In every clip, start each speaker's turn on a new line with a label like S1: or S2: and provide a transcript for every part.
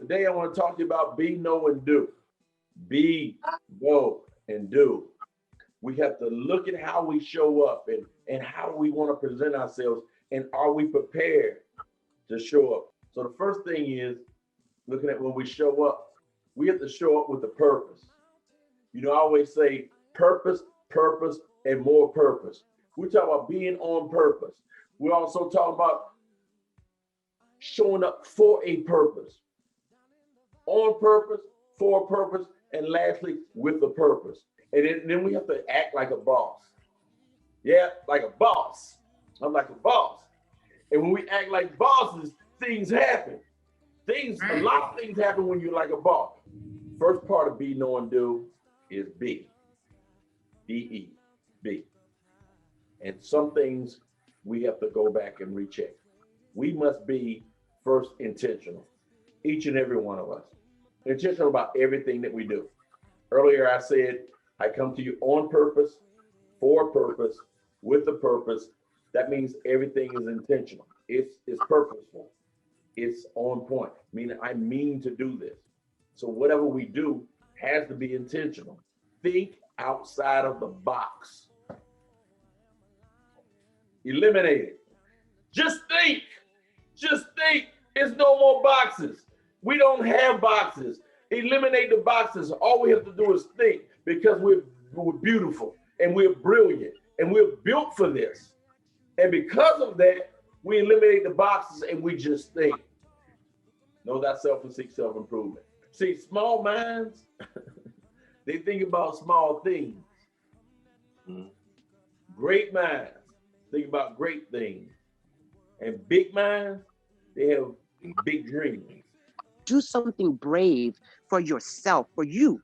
S1: Today I want to talk to you about be, know, and do. Be, know, and do. We have to look at how we show up and how we want to present ourselves, and are we prepared to show up? So the first thing is looking at when we show up, we have to show up with a purpose. You know, I always say purpose, purpose, and more purpose. We talk about being on purpose. We also talk about showing up for a purpose. On purpose, for a purpose, and lastly, with a purpose. And then we have to act like a boss. Yeah, like a boss. I'm like a boss. And when we act like bosses, things happen. A lot of things happen when you're like a boss. First part of be, know, and do is be. B-E, be. And some things we have to go back and recheck. We must be first intentional, each and every one of us. Intentional about everything that we do. Earlier I said, I come to you on purpose, for a purpose, with a purpose. That means everything is intentional. It's purposeful. It's on point, meaning I mean to do this. So whatever we do has to be intentional. Think outside of the box. Eliminate it. Just think. Just think. There's no more boxes. We don't have boxes. Eliminate the boxes. All we have to do is think, because we're beautiful and we're brilliant and we're built for this. And because of that, we eliminate the boxes and we just think. Know thyself and seek self-improvement. See, small minds, they think about small things. Great minds think about great things. And big minds, they have big dreams.
S2: Do something brave for yourself, for you.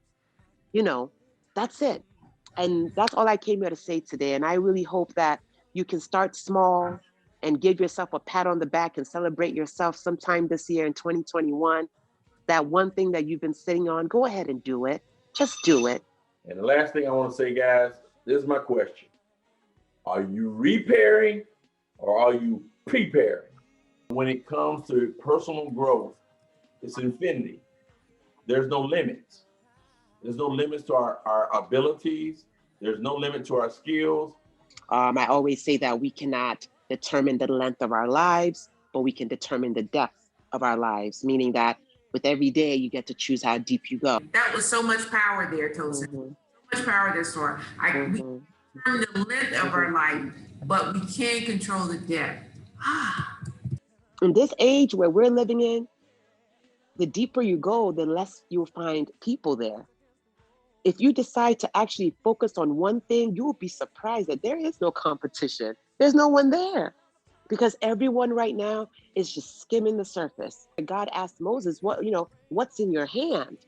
S2: You know, that's it. And that's all I came here to say today. And I really hope that you can start small and give yourself a pat on the back and celebrate yourself sometime this year in 2021. That one thing that you've been sitting on, go ahead and do it. Just do it.
S1: And the last thing I want to say, guys, this is my question. Are you repairing or are you preparing? When it comes to personal growth, it's infinity. There's no limits. There's no limits to our abilities. There's no limit to our skills.
S2: I always say that we cannot determine the length of our lives, but we can determine the depth of our lives, meaning that with every day, you get to choose how deep you go.
S3: That was so much power there, Tosin. So much power there, Sora. We determine the length of our life, but we can't control the depth.
S2: In this age where we're living in, the deeper you go, the less you'll find people there. If you decide to actually focus on one thing, you will be surprised that there is no competition. There's no one there, because everyone right now is just skimming the surface. God asked Moses, what's in your hand?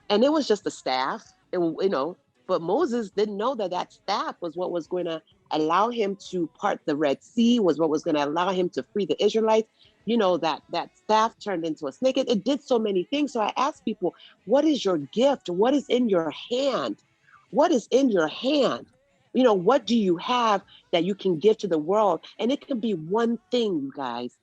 S2: And it was just a staff, but Moses didn't know that staff was what was going to allow him to part the Red Sea, was what was going to allow him to free the Israelites. That staff turned into a snake. It did so many things. So I asked people, what is your gift? What is in your hand? What is in your hand? What do you have that you can give to the world? And it can be one thing, you guys.